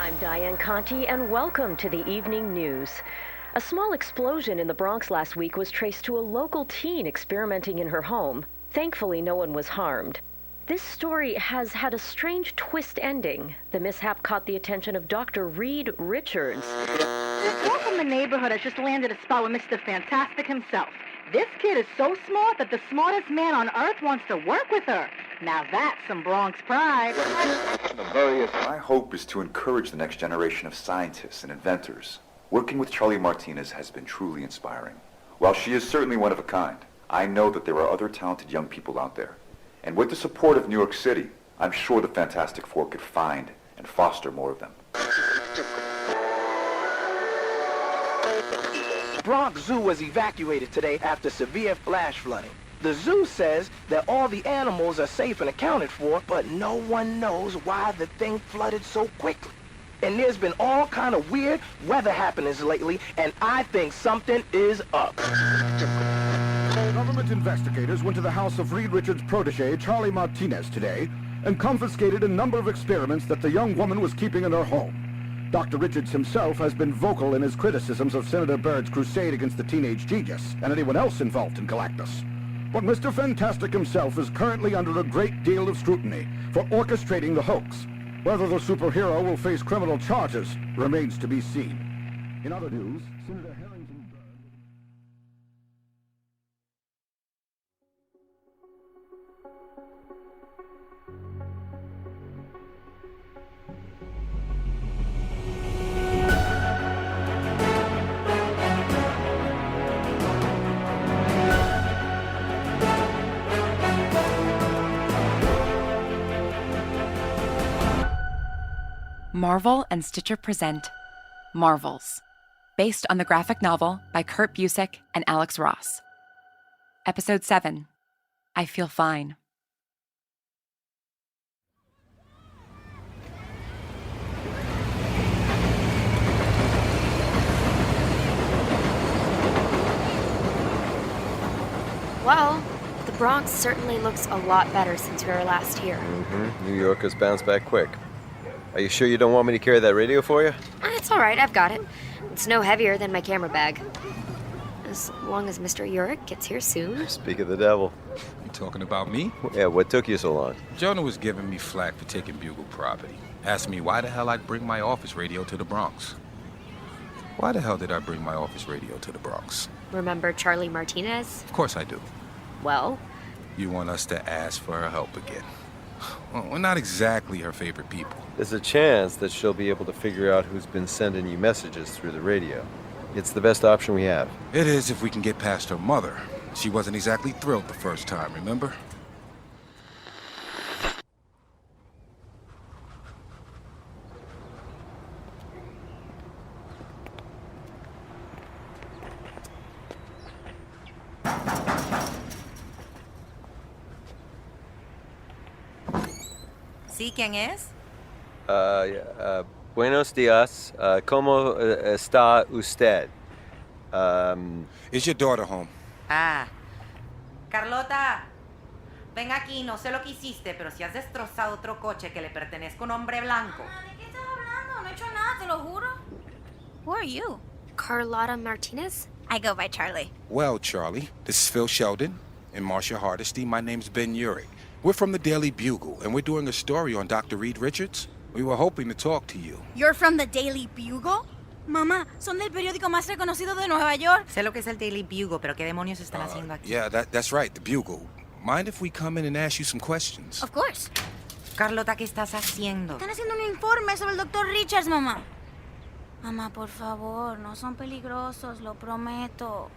I'm Diane Conti, and welcome to the evening news. A small explosion in the Bronx last week was traced to a local teen experimenting in her home. Thankfully, no one was harmed. This story has had a strange twist ending. The mishap caught the attention of Dr. Reed Richards. This girl from the neighborhood has just landed a spot with Mr. Fantastic himself. This kid is so smart that the smartest man on earth wants to work with her. Now that's some Bronx pride. My hope is to encourage the next generation of scientists and inventors. Working with Charlie Martinez has been truly inspiring. While she is certainly one of a kind, I know that there are other talented young people out there. And with the support of New York City, I'm sure the Fantastic Four could find and foster more of them. Bronx Zoo was evacuated today after severe flash flooding. The zoo says that all the animals are safe and accounted for, but no one knows why the thing flooded so quickly. And there's been all kind of weird weather happenings lately, and I think something is up. Government investigators went to the house of Reed Richards' protege, Charlie Martinez, today, and confiscated a number of experiments that the young woman was keeping in her home. Dr. Richards himself has been vocal in his criticisms of Senator Byrd's crusade against the teenage genius and anyone else involved in Galactus. But Mr. Fantastic himself is currently under a great deal of scrutiny for orchestrating the hoax. Whether the superhero will face criminal charges remains to be seen. In other news, Senator Harrington Byrd... Marvel and Stitcher present Marvels, based on the graphic novel by Kurt Busiek and Alex Ross. Episode 7, I Feel Fine. Well, the Bronx certainly looks a lot better since we were last here. New York has bounced back quick. Are you sure you don't want me to carry that radio for you? It's all right, I've got it. It's no heavier than my camera bag. As long as Mr. Urich gets here soon. Speak of the devil. You talking about me? Yeah, what took you so long? Jonah was giving me flack for taking Bugle property. Asked me why the hell I'd bring my office radio to the Bronx. Why the hell did I bring my office radio to the Bronx? Remember Charlie Martinez? Of course I do. Well? You want us to ask for her help again. Well, we're not exactly her favorite people. There's a chance that she'll be able to figure out who's been sending you messages through the radio. It's the best option we have. It is if we can get past her mother. She wasn't exactly thrilled the first time, remember? ¿Sí? ¿Quién es? Buenos días. ¿Cómo está usted? Is your daughter home? Ah. Carlota, ven aquí, no sé lo que hiciste, pero si has destrozado otro coche que le pertenezca a un hombre blanco. ¿De qué estás hablando? No he hecho nada, te lo juro. Who are you? Carlotta Martinez? I go by Charlie. Well, Charlie, this is Phil Sheldon and Marcia Hardesty. My name's Ben Urich. We're from the Daily Bugle, and we're doing a story on Dr. Reed Richards. We were hoping to talk to you. You're from the Daily Bugle? Mamá, son del periódico más reconocido de Nueva York. Sé lo que es el Daily Bugle, pero ¿qué demonios están haciendo aquí? Yeah, that's right, the Bugle. Mind if we come in and ask you some questions? Of course. Carlota, ¿qué estás haciendo? Están haciendo un informe sobre el Dr. Richards, mamá. Mamá, por favor, no son peligrosos, lo prometo.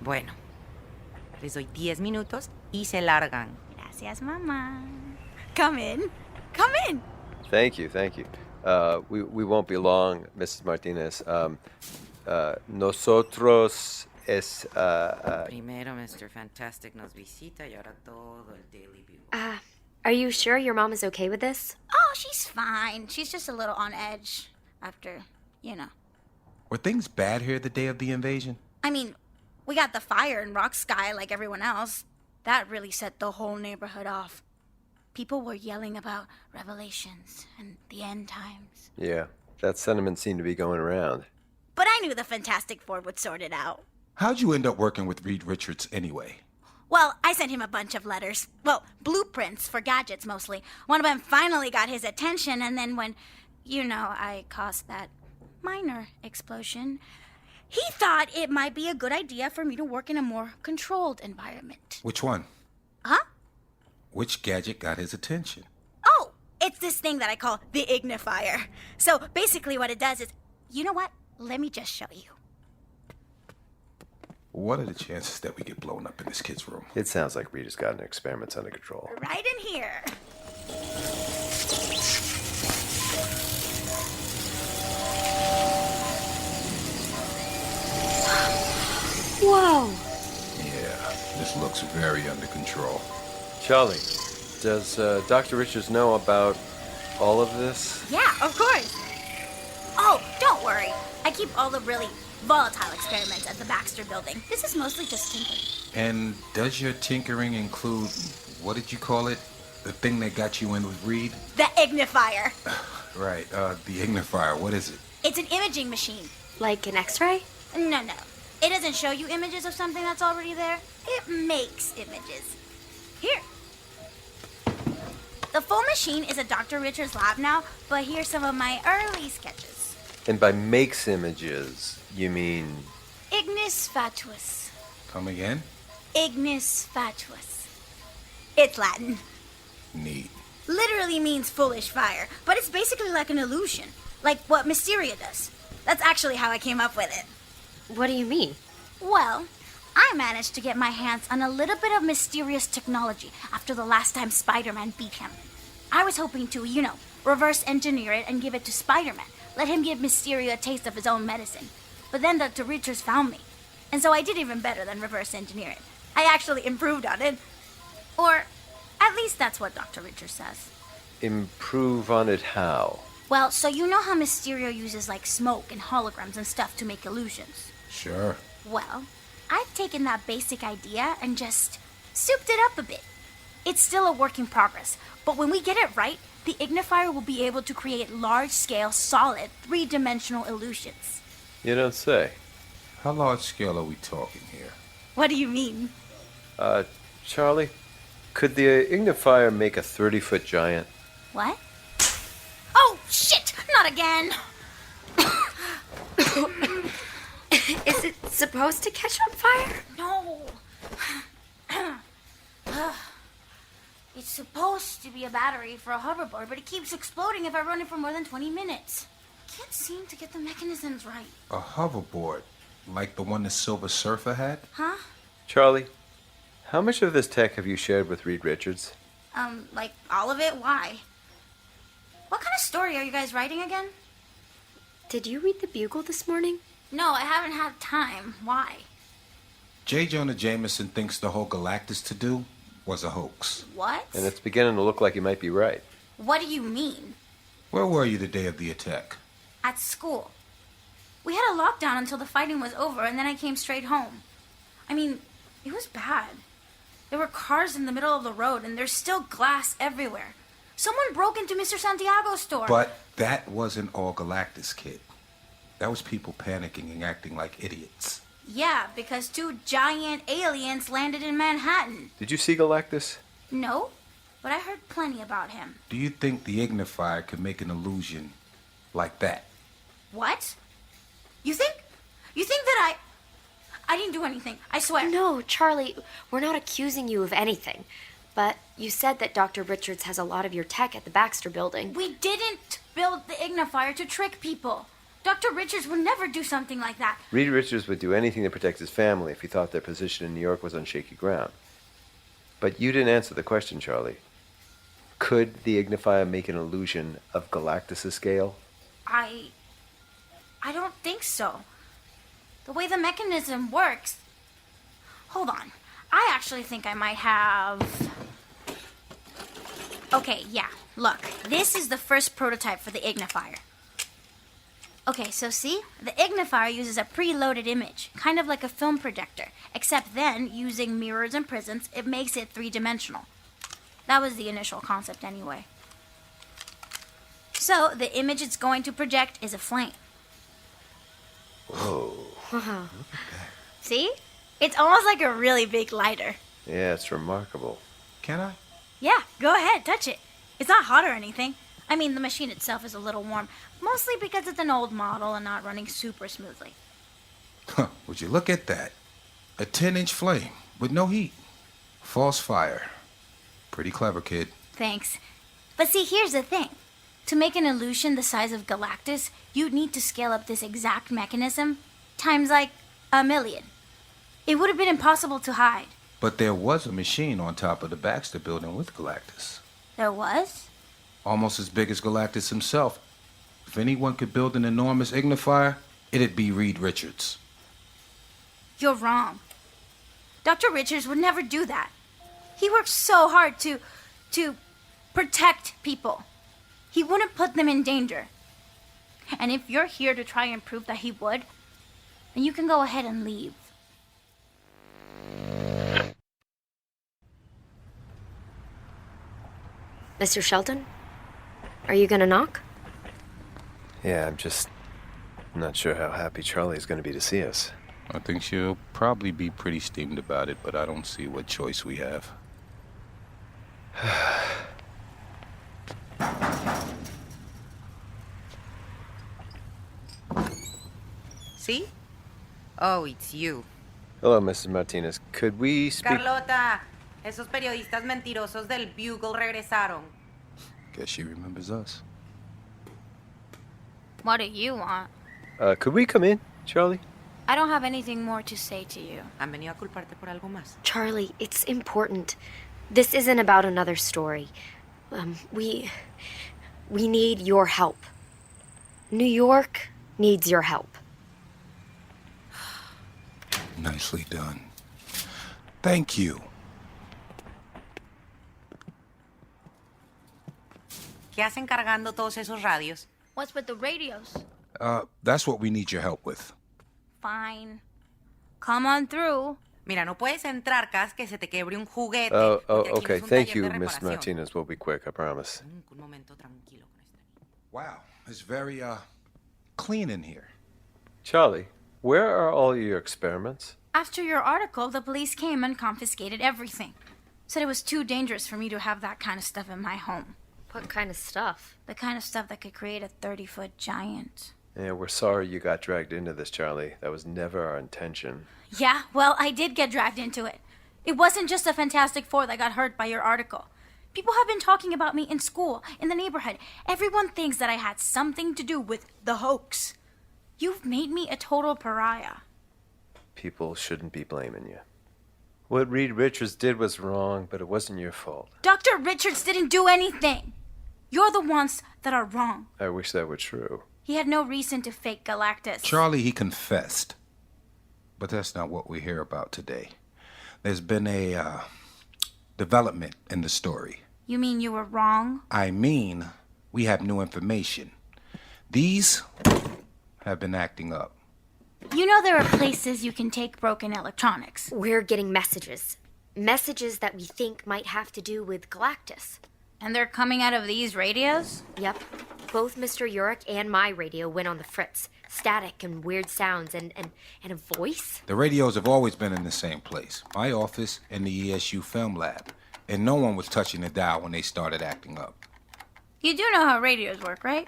Bueno, les doy 10 minutos y se largan. Gracias, mamá. Come in. Come in. Thank you. We won't be long, Mrs. Martinez. Nosotros es... Primero Mr. Fantastic nos visita y ahora todo el Daily Bugle. Are you sure your mom is okay with this? Oh, she's fine. She's just a little on edge after, you know. Were things bad here the day of the invasion? I mean, we got the fire in Rock Sky like everyone else. That really set the whole neighborhood off. people were yelling about revelations and the end times. Yeah, that sentiment seemed to be going around. But I knew the Fantastic Four would sort it out. How'd you end up working with Reed Richards anyway? Well, I sent him a bunch of letters. Well, blueprints for gadgets mostly. One of them finally got his attention, and then when, I caused that minor explosion, he thought it might be a good idea for me to work in a more controlled environment. Which one? Huh? Which gadget got his attention? Oh, it's this thing that I call the ignifier. So basically what it does is, you know what? Let me just show you. What are the chances that we get blown up in this kid's room? It sounds like Reed has gotten experiments under control. Right in here. Whoa! Yeah, this looks very under control. Charlie, does Dr. Richards know about all of this? Yeah, of course. Oh, don't worry. I keep all the really volatile experiments at the Baxter building. This is mostly just tinkering. And does your tinkering include, what did you call it? The thing that got you in with Reed? The ignifier. Right, the ignifier. What is it? It's an imaging machine. Like an X-ray? No. It doesn't show you images of something that's already there. It makes images. Here. The full machine is at Dr. Richards' lab now, but here's some of my early sketches. And by makes images, you mean... Ignis fatuus. Come again? Ignis fatuus. It's Latin. Neat. Literally means foolish fire, but it's basically like an illusion. Like what Mysteria does. That's actually how I came up with it. What do you mean? Well, I managed to get my hands on a little bit of mysterious technology after the last time Spider-Man beat him. I was hoping to, reverse engineer it and give it to Spider-Man. Let him give Mysterio a taste of his own medicine. But then Dr. Richards found me. And so I did even better than reverse engineer it. I actually improved on it. Or at least that's what Dr. Richards says. Improve on it how? Well, so you know how Mysterio uses like smoke and holograms and stuff to make illusions? Sure. Well, I've taken that basic idea and just souped it up a bit. It's still a work in progress, but when we get it right, the ignifier will be able to create large-scale, solid, three-dimensional illusions. You don't say. How large scale are we talking here? What do you mean? Charlie, could the ignifier make a 30-foot giant? What? Oh, shit! Not again! Is it supposed to catch on fire? No. It's supposed to be a battery for a hoverboard, but it keeps exploding if I run it for more than 20 minutes. I can't seem to get the mechanisms right. A hoverboard? Like the one the Silver Surfer had? Huh? Charlie, how much of this tech have you shared with Reed Richards? Like all of it? Why? What kind of story are you guys writing again? Did you read the Bugle this morning? No, I haven't had time. Why? J. Jonah Jameson thinks the whole Galactus to-do was a hoax. What? And it's beginning to look like you might be right. What do you mean? Where were you the day of the attack? At school. We had a lockdown until the fighting was over, and then I came straight home. I mean, it was bad. There were cars in the middle of the road, and there's still glass everywhere. Someone broke into Mr. Santiago's store. But that wasn't all Galactus, kid. That was people panicking and acting like idiots. Yeah, because 2 giant aliens landed in Manhattan. Did you see Galactus? No, but I heard plenty about him. Do you think the ignifier could make an illusion like that? What? You think that I didn't do anything, I swear. No, Charlie, we're not accusing you of anything. But you said that Dr. Richards has a lot of your tech at the Baxter building. We didn't build the ignifier to trick people. Dr. Richards would never do something like that. Reed Richards would do anything to protect his family if he thought their position in New York was on shaky ground. But you didn't answer the question, Charlie. Could the ignifier make an illusion of Galactus' scale? I don't think so. The way the mechanism works... Hold on. I actually think I might have... Okay, yeah. Look, this is the first prototype for the ignifier. Okay, so see? The ignifier uses a preloaded image, kind of like a film projector, except then, using mirrors and prisms, it makes it three-dimensional. That was the initial concept anyway. So, the image it's going to project is a flame. Whoa. Wow. See? It's almost like a really big lighter. Yeah, it's remarkable. Can I? Yeah, go ahead, touch it. It's not hot or anything. I mean, the machine itself is a little warm, mostly because it's an old model and not running super smoothly. Huh, would you look at that? A 10-inch flame with no heat. False fire. Pretty clever, kid. Thanks. But see, here's the thing. To make an illusion the size of Galactus, you'd need to scale up this exact mechanism times like 1,000,000. It would have been impossible to hide. But there was a machine on top of the Baxter building with Galactus. There was? Almost as big as Galactus himself. If anyone could build an enormous ignifier, it'd be Reed Richards. You're wrong. Dr. Richards would never do that. He works so hard to protect people. He wouldn't put them in danger. And if you're here to try and prove that he would, then you can go ahead and leave. Mr. Shelton? Are you gonna knock? Yeah, I'm just not sure how happy Charlie's going to be to see us. I think she'll probably be pretty steamed about it, but I don't see what choice we have. See? Oh, it's you. Hello, Mrs. Martinez. Could we speak... Carlota, esos periodistas mentirosos del Bugle regresaron. Guess she remembers us. What do you want? Could we come in, Charlie? I don't have anything more to say to you. Han venido a culparte por algo más. Charlie, it's important. This isn't about another story. We need your help. New York needs your help. Nicely done. Thank you. ¿Qué hacen cargando todos esos radios? What's with the radios? That's what we need your help with. Fine. Come on through. Mira, no puedes entrar, Cas, que se te quebre un juguete. Oh, porque aquí no okay. es un Thank taller you, de Miss reparación. Martinez. We'll be quick, I promise. Un momento tranquilo con este. Wow, it's very, clean in here. Charlie, where are all your experiments? After your article, the police came and confiscated everything. Said it was too dangerous for me to have that kind of stuff in my home. What kind of stuff? The kind of stuff that could create a 30-foot giant. Yeah, we're sorry you got dragged into this, Charlie. That was never our intention. Yeah, well, I did get dragged into it. It wasn't just a Fantastic Four that got hurt by your article. People have been talking about me in school, in the neighborhood. Everyone thinks that I had something to do with the hoax. You've made me a total pariah. People shouldn't be blaming you. What Reed Richards did was wrong, but it wasn't your fault. Dr. Richards didn't do anything. You're the ones that are wrong. I wish that were true. He had no reason to fake Galactus. Charlie, he confessed. But that's not what we hear about today. There's been a, development in the story. You mean you were wrong? I mean, we have new information. These have been acting up. You know there are places you can take broken electronics. We're getting messages. Messages that we think might have to do with Galactus. And they're coming out of these radios? Yep. Both Mr. Urich and my radio went on the fritz. Static and weird sounds and a voice. The radios have always been in the same place. My office and the ESU film lab. And no one was touching the dial when they started acting up. You do know how radios work, right?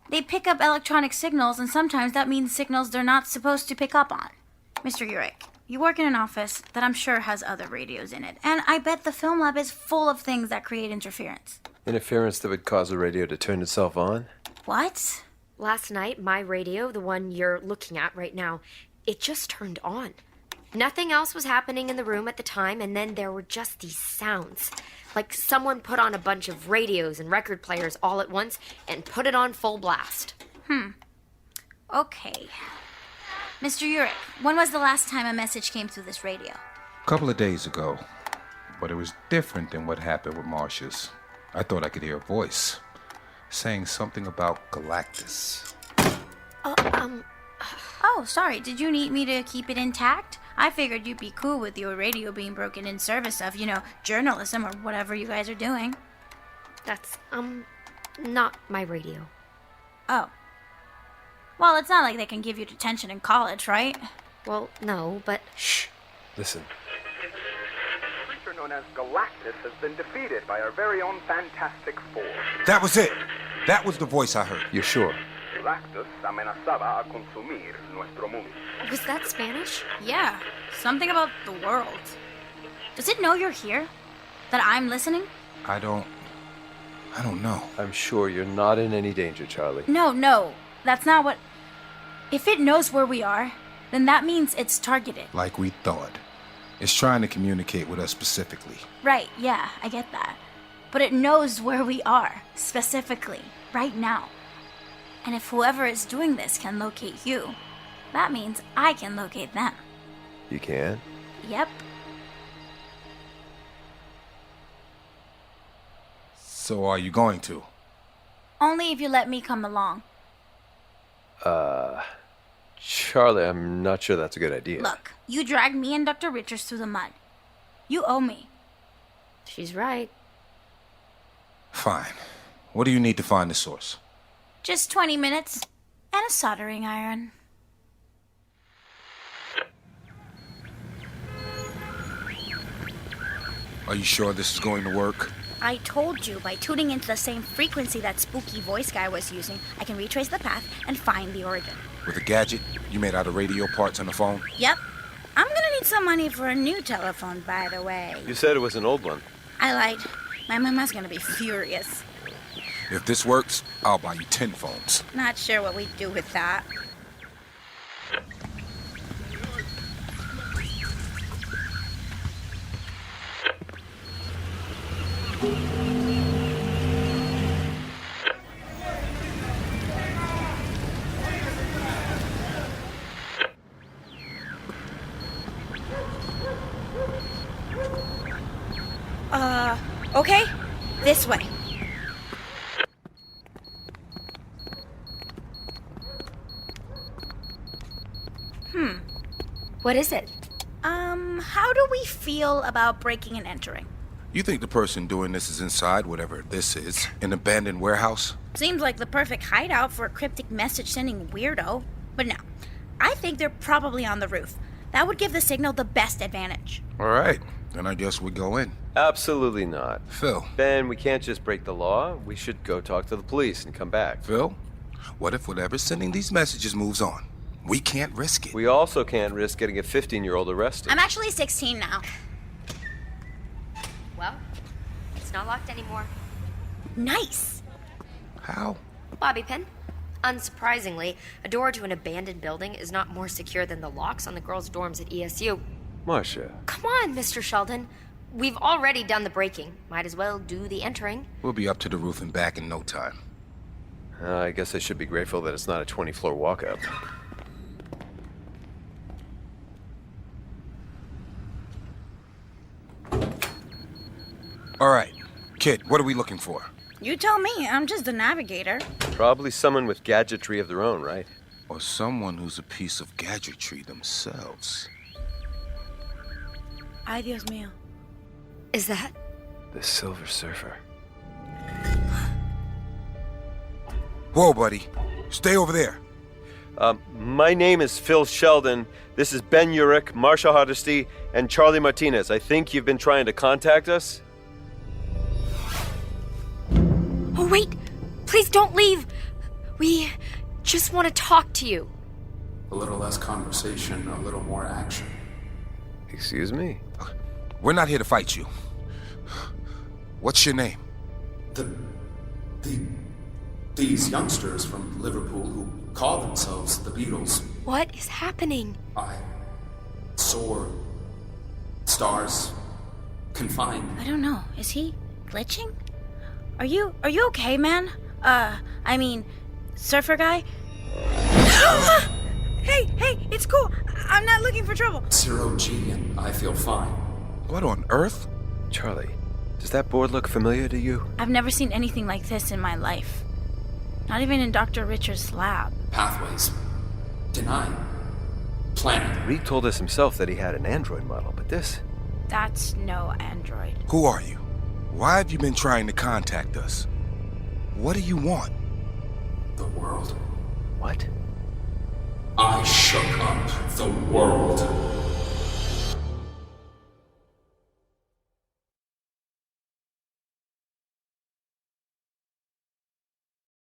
They pick up electronic signals, and sometimes that means signals they're not supposed to pick up on. Mr. Urich, you work in an office that I'm sure has other radios in it, and I bet the film lab is full of things that create interference. Interference that would cause a radio to turn itself on? What? Last night, my radio, the one you're looking at right now, it just turned on. Nothing else was happening in the room at the time, and then there were just these sounds. Like someone put on a bunch of radios and record players all at once and put it on full blast. Okay. Mr. Urich, when was the last time a message came through this radio? A couple of days ago. But it was different than what happened with Marcia's. I thought I could hear a voice saying something about Galactus. Oh, sorry. Did you need me to keep it intact? I figured you'd be cool with your radio being broken in service of, journalism or whatever you guys are doing. That's, not my radio. Oh. Well, it's not like they can give you detention in college, right? Well, no, but... Shh. Listen. The creature known as Galactus has been defeated by our very own Fantastic Four. That was it. That was the voice I heard. You're sure? Galactus amenazaba a consumir nuestro mundo. Was that Spanish? Yeah, something about the world. Does it know you're here? That I'm listening? I don't know. I'm sure you're not in any danger, Charlie. No, that's not what... If it knows where we are, then that means it's targeted. Like we thought. It's trying to communicate with us specifically. Right, yeah, I get that. But it knows where we are, specifically, right now. And if whoever is doing this can locate you, that means I can locate them. You can? Yep. So are you going to? Only if you let me come along. Charlie, I'm not sure that's a good idea. Look, you dragged me and Dr. Richards through the mud. You owe me. She's right. Fine. What do you need to find the source? Just 20 minutes and a soldering iron. Are you sure this is going to work? I told you, by tuning into the same frequency that spooky voice guy was using, I can retrace the path and find the origin. With a gadget you made out of radio parts on the phone? Yep. I'm gonna need some money for a new telephone, by the way. You said it was an old one. I lied. My mama's gonna be furious. If this works, I'll buy you 10 phones. Not sure what we'd do with that. Okay. This way. What is it? How do we feel about breaking and entering? You think the person doing this is inside, whatever this is, an abandoned warehouse? Seems like the perfect hideout for a cryptic message-sending weirdo. But no, I think they're probably on the roof. That would give the signal the best advantage. All right, then I guess we go in. Absolutely not. Phil. Ben, we can't just break the law. We should go talk to the police and come back. Phil, what if whatever's sending these messages moves on? We can't risk it. We also can't risk getting a 15-year-old arrested. I'm actually 16 now. Well, it's not locked anymore. Nice. How? Bobby pin. Unsurprisingly, a door to an abandoned building is not more secure than the locks on the girls' dorms at ESU. Marcia. Come on, Mr. Sheldon. We've already done the breaking. Might as well do the entering. We'll be up to the roof and back in no time. I guess I should be grateful that it's not a 20-floor walk-up. All right, kid, what are we looking for? You tell me. I'm just a navigator. Probably someone with gadgetry of their own, right? Or someone who's a piece of gadgetry themselves. Ay, Dios mío. Is that? The Silver Surfer. Whoa, buddy. Stay over there. My name is Phil Sheldon. This is Ben Urich, Marcia Hardesty, and Charlie Martinez. I think you've been trying to contact us? Oh, wait! Please don't leave! We just want to talk to you. A little less conversation, a little more action. Excuse me? We're not here to fight you. What's your name? These youngsters from Liverpool who call themselves the Beatles. What is happening? I soar, stars, confined. I don't know. Is he glitching? Are you okay, man? I mean, surfer guy? Hey, it's cool. I'm not looking for trouble. 0G and I feel fine. What on earth? Charlie, does that board look familiar to you? I've never seen anything like this in my life. Not even in Dr. Richards' lab. Pathways. Denied. planet. Reed told us himself that he had an android model, but this... That's no android. Who are you? Why have you been trying to contact us? What do you want? The world. What? I shook up the world.